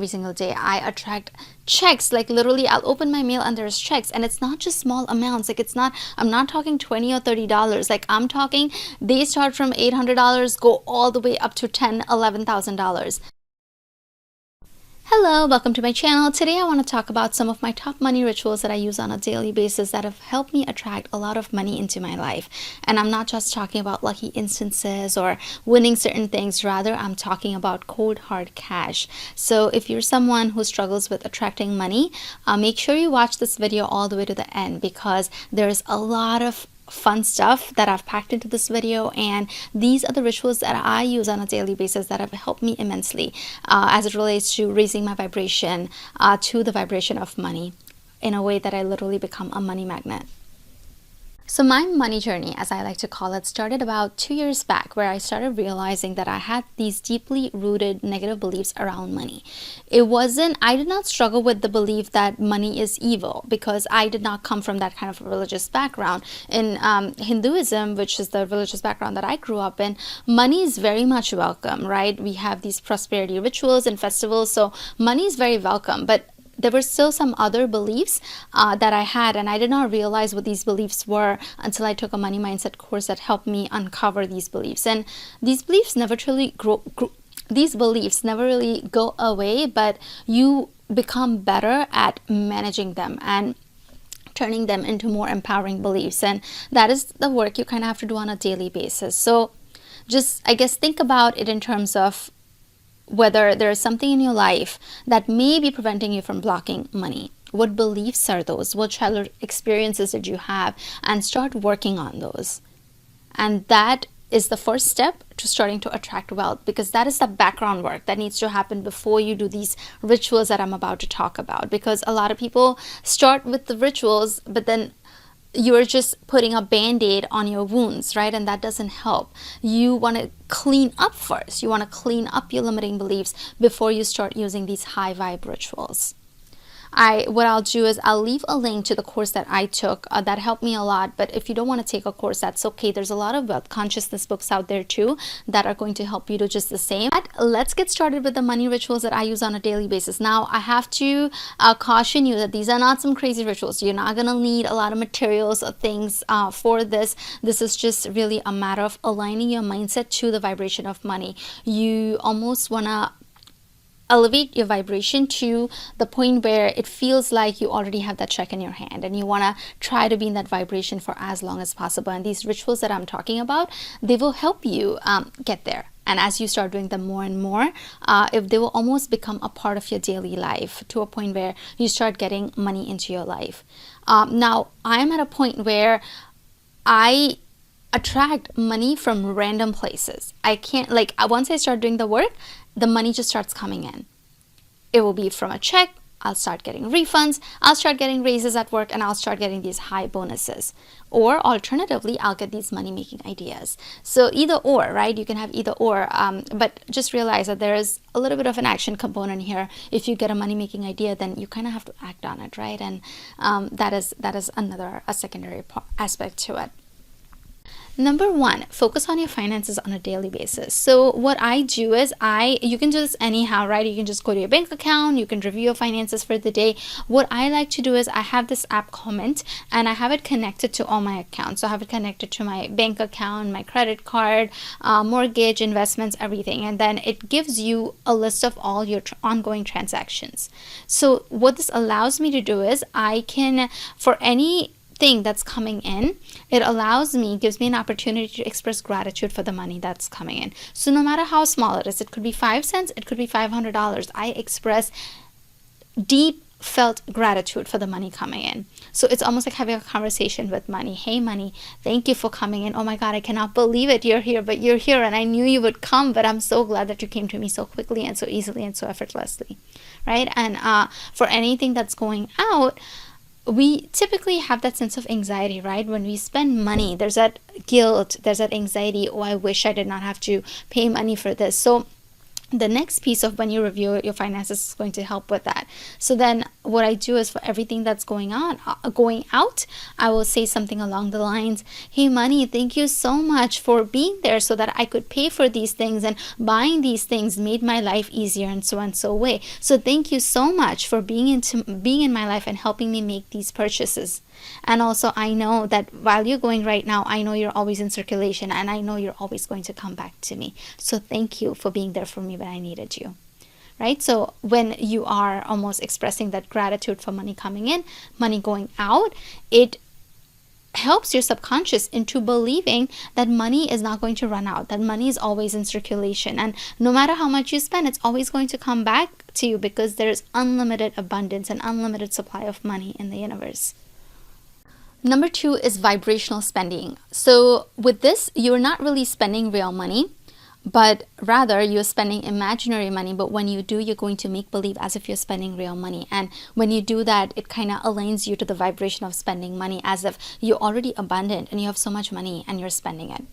every single day. I attract checks, like literally I'll open my mail and there's checks, and it's not just small amounts. Like I'm not talking $20 or $30. Like I'm talking, they start from $800, go all the way up to $10,000, $11,000. Hello, welcome to my channel. Today I want to talk about some of my top money rituals that I use on a daily basis that have helped me attract a lot of money into my life. And I'm not just talking about lucky instances or winning certain things, rather I'm talking about cold hard cash. So if you're someone who struggles with attracting money, make sure you watch this video all the way to the end, because there's a lot of fun stuff that I've packed into this video, and these are the rituals that I use on a daily basis that have helped me immensely as it relates to raising my vibration to the vibration of money in a way that I literally become a money magnet. So my money journey, as I like to call it, started about 2 years back, where I started realizing that I had these deeply rooted negative beliefs around money. I did not struggle with the belief that money is evil, because I did not come from that kind of religious background. In Hinduism, which is the religious background that I grew up in, money is very much welcome, right? We have these prosperity rituals and festivals, so money is very welcome. But there were still some other beliefs that I had, and I did not realize what these beliefs were until I took a money mindset course that helped me uncover these beliefs. And these beliefs never really go away, but you become better at managing them and turning them into more empowering beliefs. And that is the work you kind of have to do on a daily basis. So just, I guess, think about it in terms of whether there is something in your life that may be preventing you from blocking money. What beliefs are those? What childhood experiences did you have? And start working on those. And that is the first step to starting to attract wealth, because that is the background work that needs to happen before you do these rituals that I'm about to talk about. Because a lot of people start with the rituals, but then you're just putting a band-aid on your wounds, right? And that doesn't help. You want to clean up first. You want to clean up your limiting beliefs before you start using these high vibe rituals. What I'll do is I'll leave a link to the course that I took that helped me a lot. But if you don't want to take a course, that's okay. There's a lot of wealth consciousness books out there too that are going to help you do just the same. But let's get started with the money rituals that I use on a daily basis. Now, I have to caution you that these are not some crazy rituals. You're not going to need a lot of materials or things for this. This is just really a matter of aligning your mindset to the vibration of money. You almost want to elevate your vibration to the point where it feels like you already have that check in your hand, and you want to try to be in that vibration for as long as possible. And these rituals that I'm talking about, they will help you get there. And as you start doing them more and more, if they will almost become a part of your daily life, to a point where you start getting money into your life. Now, I'm at a point where I attract money from random places. I can't, like, once I start doing the work, the money just starts coming in. It will be from a check. I'll start getting refunds. I'll start getting raises at work, and I'll start getting these high bonuses. Or alternatively, I'll get these money making ideas. So either or, right? You can have either or, but just realize that there is a little bit of an action component here. If you get a money making idea, then you kind of have to act on it, right? And that is a secondary aspect to it. Number one, focus on your finances on a daily basis. So what I do is you can do this anyhow, right? You can just go to your bank account, you can review your finances for the day. What I like to do is I have this app called Mint, and I have it connected to all my accounts. So I have it connected to my bank account, my credit card, mortgage, investments, everything. And then it gives you a list of all your ongoing transactions. So what this allows me to do is I can, for any thing that's coming in, it gives me an opportunity to express gratitude for the money that's coming in. So no matter how small it is, it could be 5 cents, it could be $500, I express deep felt gratitude for the money coming in. So it's almost like having a conversation with money. Hey money, thank you for coming in. Oh my God, I cannot believe it. You're here, but you're here, and I knew you would come, but I'm so glad that you came to me so quickly and so easily and so effortlessly, right? And for anything that's going out, we typically have that sense of anxiety, right? When we spend money, there's that guilt, there's that anxiety. Oh, I wish I did not have to pay money for this. So the next piece of when you review your finances is going to help with that. So then what I do is for everything that's going out, I will say something along the lines, hey money, thank you so much for being there so that I could pay for these things, and buying these things made my life easier and so way. So thank you so much for being in my life and helping me make these purchases. And also, I know that while you're going right now, I know you're always in circulation, and I know you're always going to come back to me. So thank you for being there for me when I needed you. Right? So when you are almost expressing that gratitude for money coming in, money going out, it helps your subconscious into believing that money is not going to run out, that money is always in circulation, and no matter how much you spend, it's always going to come back to you, because there's unlimited abundance and unlimited supply of money in the universe. Number 2 is vibrational spending. So with this, you're not really spending real money, but rather you're spending imaginary money. But when you do, you're going to make believe as if you're spending real money. And when you do that, it kind of aligns you to the vibration of spending money, as if you're already abundant and you have so much money and you're spending it.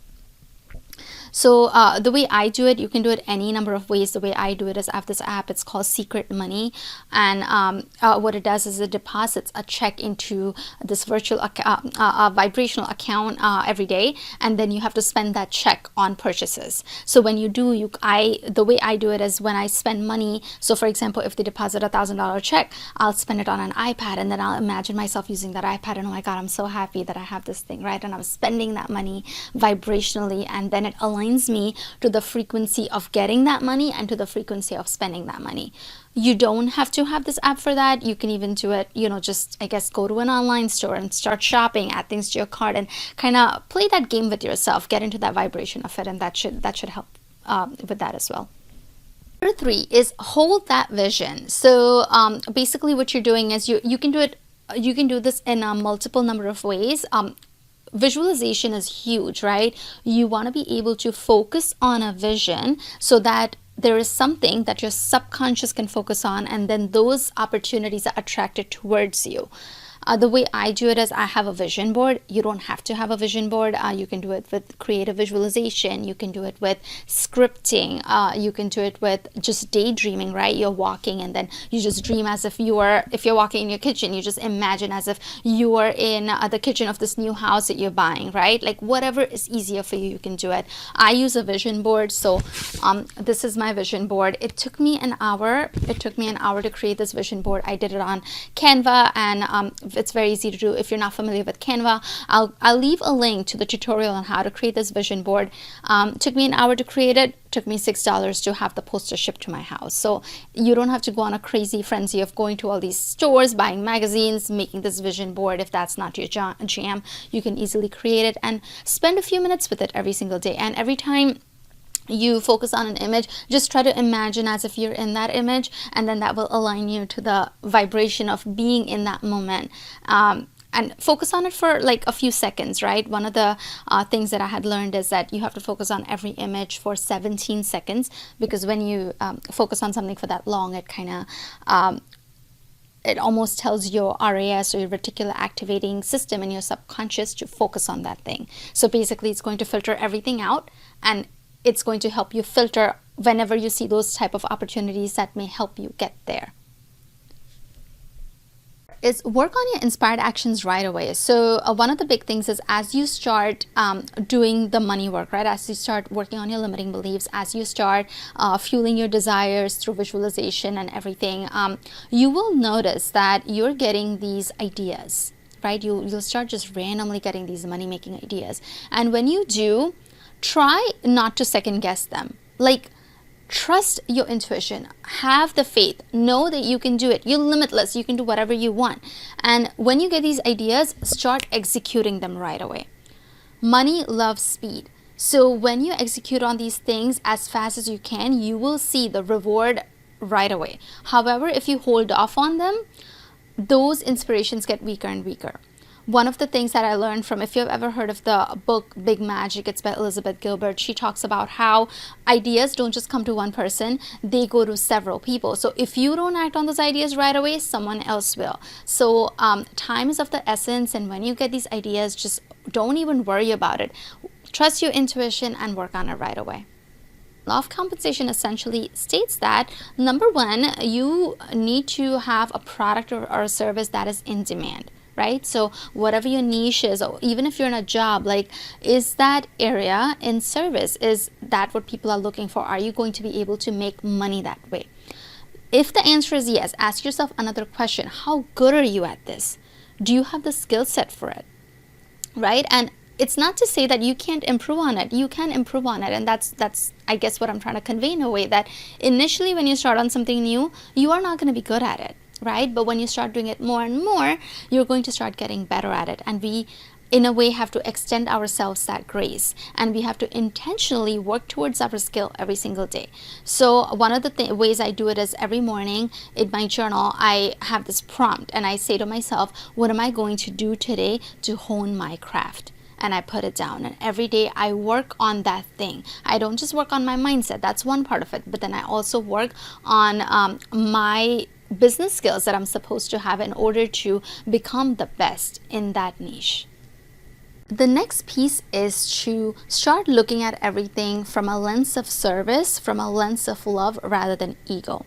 So the way I do it, you can do it any number of ways. The way I do it is I have this app, it's called Secret Money. And what it does is it deposits a check into this virtual vibrational account every day. And then you have to spend that check on purchases. So when you do, the way I do it is when I spend money. So for example, if they deposit $1,000 check, I'll spend it on an iPad. And then I'll imagine myself using that iPad. And oh my God, I'm so happy that I have this thing, right? And I'm spending that money vibrationally. And then it aligns me to the frequency of getting that money and to the frequency of spending that money. You don't have to have this app for that. You can even do it, just, I guess, go to an online store and start shopping, add things to your cart, and kind of play that game with yourself, get into that vibration of it, and that should help with that as well. Number 3 is hold that vision. So basically what you're doing is you can do it. You can do this in a multiple number of ways. Visualization is huge, right? You want to be able to focus on a vision so that there is something that your subconscious can focus on, and then those opportunities are attracted towards you. The way I do it is I have a vision board. You don't have to have a vision board. You can do it with creative visualization. You can do it with scripting. You can do it with just daydreaming, right? You're walking and then you just dream as if if you're walking in your kitchen, you just imagine as if you are in the kitchen of this new house that you're buying, right? Like whatever is easier for you, you can do it. I use a vision board. So this is my vision board. It took me an hour. It took me an hour to create this vision board. I did it on Canva, and it's very easy to do. If you're not familiar with Canva, I'll leave a link to the tutorial on how to create this vision board. Took me an hour to create it. Took me $6 to have the poster shipped to my house. So you don't have to go on a crazy frenzy of going to all these stores, buying magazines, making this vision board. If that's not your jam, you can easily create it and spend a few minutes with it every single day. And every time you focus on an image, just try to imagine as if you're in that image, and then that will align you to the vibration of being in that moment. And focus on it for like a few seconds, right? One of the things that I had learned is that you have to focus on every image for 17 seconds, because when you focus on something for that long, it kind of it almost tells your RAS, or your reticular activating system, and your subconscious to focus on that thing. So basically it's going to filter everything out, and it's going to help you filter whenever you see those type of opportunities that may help you get there. Is work on your inspired actions right away. So one of the big things is as you start doing the money work, right? As you start working on your limiting beliefs, as you start fueling your desires through visualization and everything, you will notice that you're getting these ideas, right? You'll start just randomly getting these money-making ideas. And when you do, try not to second guess them. Like, trust your intuition, have the faith, know that you can do it. You're limitless, you can do whatever you want. And when you get these ideas, start executing them right away. Money loves speed. So when you execute on these things as fast as you can, you will see the reward right away. However, if you hold off on them, those inspirations get weaker and weaker. One of the things that I learned from, if you've ever heard of the book Big Magic, it's by Elizabeth Gilbert. She talks about how ideas don't just come to one person, they go to several people. So if you don't act on those ideas right away, someone else will. So time is of the essence, and when you get these ideas, just don't even worry about it. Trust your intuition and work on it right away. Law of compensation essentially states that number one, you need to have a product or a service that is in demand, right? So whatever your niche is, or even if you're in a job, like, is that area in service? Is that what people are looking for? Are you going to be able to make money that way? If the answer is yes, ask yourself another question. How good are you at this? Do you have the skill set for it? Right? And it's not to say that you can't improve on it. You can improve on it. And that's I guess what I'm trying to convey in a way, that initially when you start on something new, you are not going to be good at it, right? But when you start doing it more and more, you're going to start getting better at it. And we, in a way, have to extend ourselves that grace, and we have to intentionally work towards our skill every single day. So one of the ways I do it is every morning in my journal, I have this prompt and I say to myself, what am I going to do today to hone my craft? And I put it down, and every day I work on that thing. I don't just work on my mindset, that's one part of it, but then I also work on my business skills that I'm supposed to have in order to become the best in that niche. The next piece is to start looking at everything from a lens of service, from a lens of love rather than ego.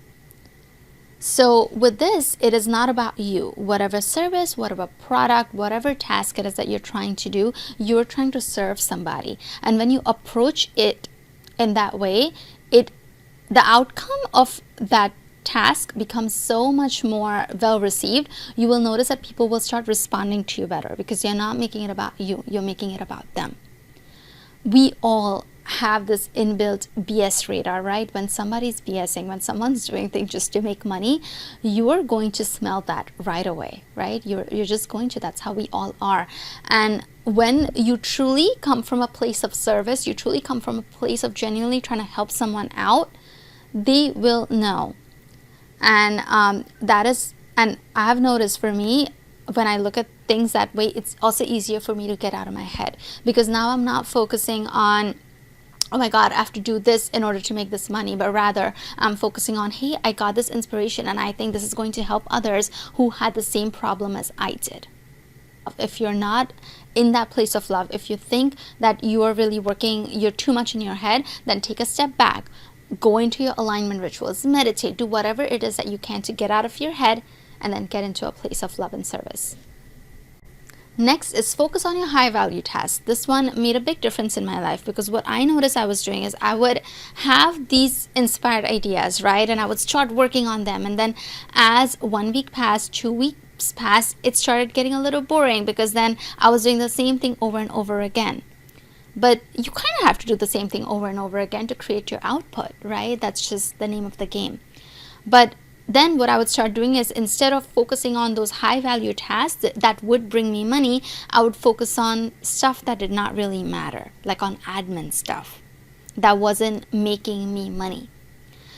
So with this, it is not about you. Whatever service, whatever product, whatever task it is that you're trying to do, you're trying to serve somebody. And when you approach it in that way, the outcome of that task becomes so much more well received. You will notice that people will start responding to you better, because you're not making it about you, you're making it about them. We all have this inbuilt BS radar, right? When somebody's BSing, when someone's doing things just to make money, you're going to smell that right away, right? You're just going to. That's how we all are. And when you truly come from a place of service, you truly come from a place of genuinely trying to help someone out, they will know. And and I've noticed, for me, when I look at things that way, it's also easier for me to get out of my head, because now I'm not focusing on, oh my God, I have to do this in order to make this money, but rather I'm focusing on, hey, I got this inspiration and I think this is going to help others who had the same problem as I did. If you're not in that place of love, if you think that you are really working, you're too much in your head, then take a step back, go into your alignment rituals, meditate, do whatever it is that you can to get out of your head, and then get into a place of love and service. Next is focus on your high value tasks. This one made a big difference in my life, because what I noticed I was doing is I would have these inspired ideas, right? And I would start working on them. And then as 1 week passed, 2 weeks passed, it started getting a little boring, because then I was doing the same thing over and over again. But you kind of have to do the same thing over and over again to create your output, right? That's just the name of the game. But then what I would start doing is, instead of focusing on those high value tasks that would bring me money, I would focus on stuff that did not really matter, like on admin stuff that wasn't making me money.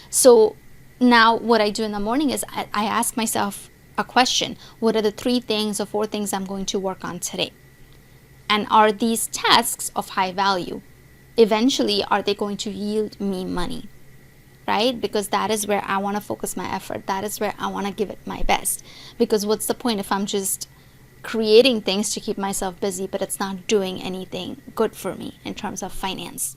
So now what I do in the morning is I ask myself a question. What are the 3 things or 4 things I'm going to work on today? And are these tasks of high value? Eventually, are they going to yield me money? Right? Because that is where I want to focus my effort. That is where I want to give it my best. Because what's the point if I'm just creating things to keep myself busy, but it's not doing anything good for me in terms of finance?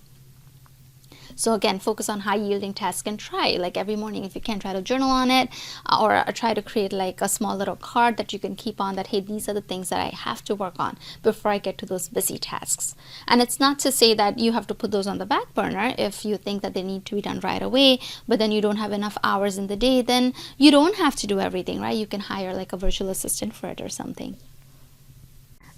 So again, focus on high yielding tasks, and try, like, every morning, if you can, try to journal on it, or try to create like a small little card that you can keep on, that, hey, these are the things that I have to work on before I get to those busy tasks. And it's not to say that you have to put those on the back burner. If you think that they need to be done right away, but then you don't have enough hours in the day, then you don't have to do everything, right? You can hire like a virtual assistant for it or something.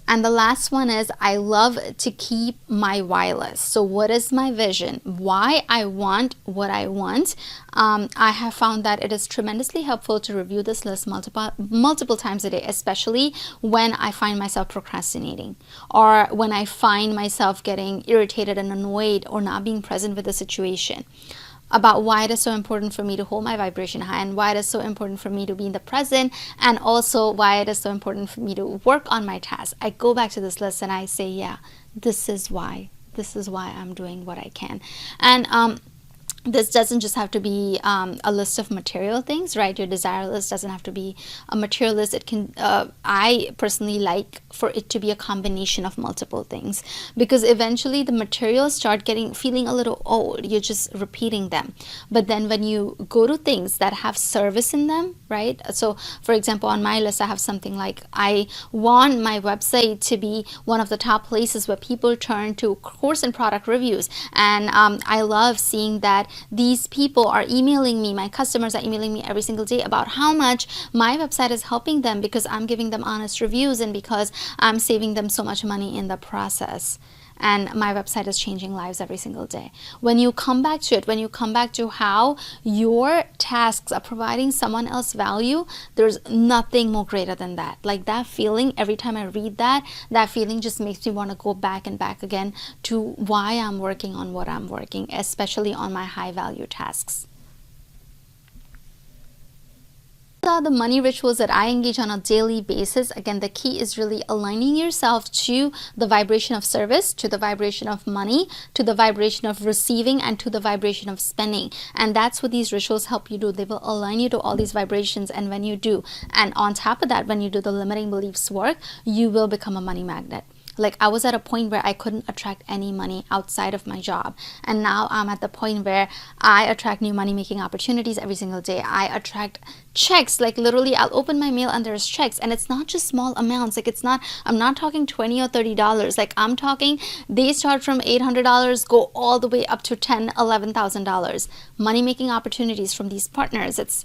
And the last one is, I love to keep my why list. So what is my vision? Why I want what I want? I have found that it is tremendously helpful to review this list multiple times a day, especially when I find myself procrastinating, or when I find myself getting irritated and annoyed or not being present with the situation. About why it is so important for me to hold my vibration high, and why it is so important for me to be in the present, and also why it is so important for me to work on my tasks. I go back to this list and I say, yeah, this is why I'm doing what I can. And this doesn't just have to be a list of material things, right? Your desire list doesn't have to be a material list. It can, I personally like for it to be a combination of multiple things, because eventually the materials start feeling a little old. You're just repeating them. But then when you go to things that have service in them, right? So for example, on my list, I have something like, I want my website to be one of the top places where people turn to course and product reviews. And I love seeing that these people are emailing me, my customers are emailing me every single day about how much my website is helping them, because I'm giving them honest reviews and because I'm saving them so much money in the process. And my website is changing lives every single day. When you come back to it, when you come back to how your tasks are providing someone else value, there's nothing more greater than that. Like that feeling, every time I read that, that feeling just makes me want to go back and back again to why I'm working on what I'm working, especially on my high value tasks. Are the money rituals that I engage on a daily basis. Again, the key is really aligning yourself to the vibration of service, to the vibration of money, to the vibration of receiving, and to the vibration of spending. And that's what these rituals help you do. They will align you to all these vibrations. And when you do, and on top of that, when you do the limiting beliefs work, you will become a money magnet. Like I was at a point where I couldn't attract any money outside of my job. And now I'm at the point where I attract new money making opportunities every single day. I attract checks. Like literally I'll open my mail and there's checks, and it's not just small amounts. Like I'm not talking $20 or $30. Like I'm talking, they start from $800, go all the way up to $10,000, $11,000. Money making opportunities from these partners. It's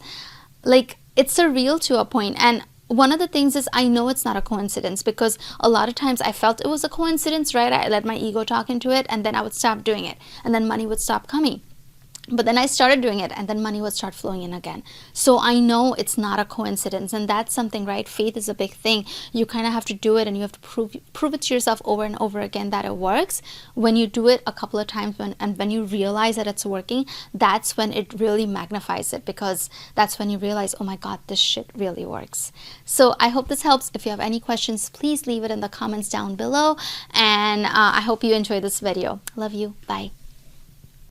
like, it's surreal to a point. And one of the things is, I know it's not a coincidence, because a lot of times I felt it was a coincidence, right? I let my ego talk into it, and then I would stop doing it, and then money would stop coming. But then I started doing it, and then money would start flowing in again. So I know it's not a coincidence, and that's something, right? Faith is a big thing. You kind of have to do it, and you have to prove it to yourself over and over again that it works. When you do it a couple of times, when you realize that it's working, that's when it really magnifies it, because that's when you realize, oh my God, this shit really works. So I hope this helps. If you have any questions, please leave it in the comments down below, and I hope you enjoy this video. Love you. Bye.